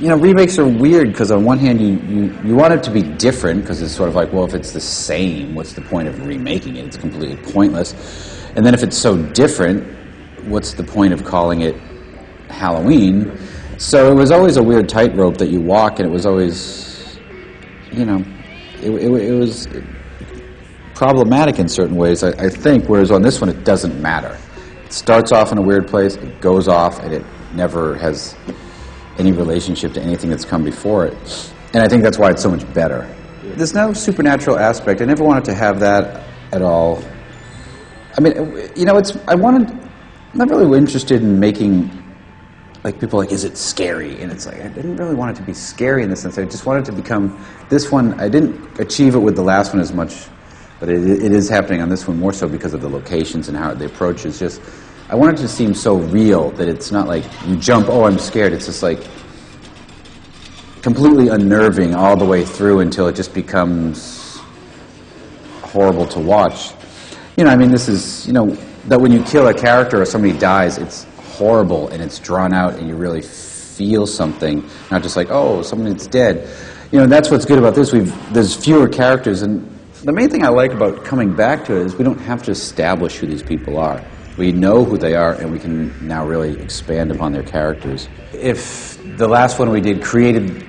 You know, remakes are weird because on one hand you want it to be different because it's sort of like, well, if it's the same, what's the point of remaking it? It's completely pointless. And then if it's so different, what's the point of calling it Halloween? So it was always a weird tightrope that you walk, and it was always, you know, it was problematic in certain ways, I think, whereas on this one it doesn't matter. It starts off in a weird place, it goes off, and it never has any relationship to anything that's come before it. And I think that's why it's so much better. There's no supernatural aspect. I never wanted to have that at all. I mean, you know, I'm not really interested in making, like, people like, is it scary? And it's like, I didn't really want it to be scary in the sense. I just wanted it to become, this one, I didn't achieve it with the last one as much, but it is happening on this one more so because of the locations and how the approach is just, I want it to seem so real that it's not like you jump, oh, I'm scared. It's just like completely unnerving all the way through until it just becomes horrible to watch. You know, I mean, this is, you know, that when you kill a character or somebody dies, it's horrible and it's drawn out and you really feel something, not just like, oh, someone's dead. You know, that's what's good about this. There's fewer characters, and the main thing I like about coming back to it is we don't have to establish who these people are. We know who they are, and we can now really expand upon their characters. If the last one we did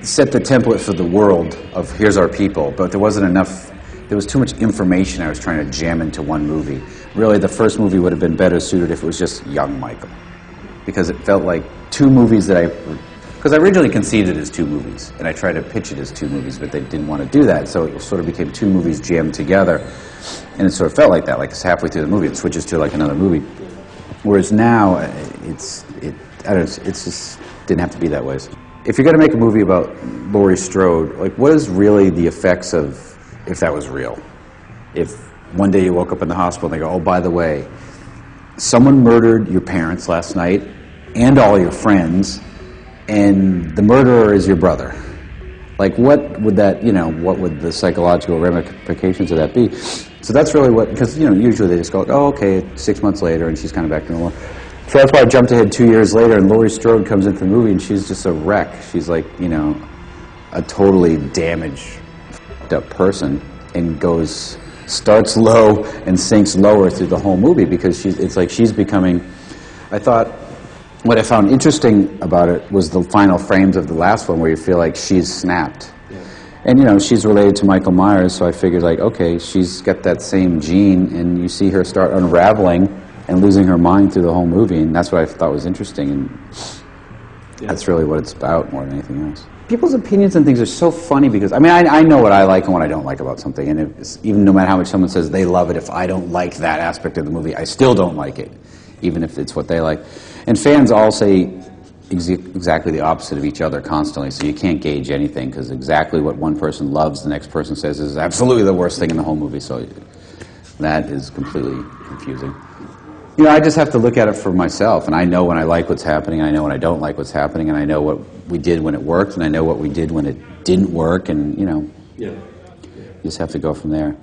set the template for the world of here's our people, but there wasn't enough, there was too much information I was trying to jam into one movie. Really, the first movie would have been better suited if it was just young Michael, because it felt like two movies that because I originally conceived it as two movies, and I tried to pitch it as two movies, but they didn't want to do that, so it sort of became two movies jammed together, and it sort of felt like that, like it's halfway through the movie, it switches to like another movie. Whereas now, I don't know, it just didn't have to be that way. If you're going to make a movie about Laurie Strode, like, what is really the effects of if that was real? If one day you woke up in the hospital and they go, oh, by the way, someone murdered your parents last night and all your friends, and the murderer is your brother. Like, what would that, you know, what would the psychological ramifications of that be? So that's really what, because, you know, usually they just go, oh, okay, 6 months later, and she's kind of back to normal. So that's why I jumped ahead 2 years later, and Laurie Strode comes into the movie, and she's just a wreck. She's like, you know, a totally damaged, up person, and starts low and sinks lower through the whole movie, because it's like she's becoming, I thought, what I found interesting about it was the final frames of the last one where you feel like she's snapped. Yeah. And, you know, she's related to Michael Myers, so I figured, like, okay, she's got that same gene, and you see her start unraveling and losing her mind through the whole movie, and that's what I thought was interesting, and that's really what it's about more than anything else. People's opinions and things are so funny because, I mean, I know what I like and what I don't like about something, and even no matter how much someone says they love it, if I don't like that aspect of the movie, I still don't like it, even if it's what they like. And fans all say exactly the opposite of each other constantly, so you can't gauge anything, because exactly what one person loves, the next person says is absolutely the worst thing in the whole movie, so that is completely confusing. You know, I just have to look at it for myself, and I know when I like what's happening, and I know when I don't like what's happening, and I know what we did when it worked, and I know what we did when it didn't work, and, you know, you just have to go from there.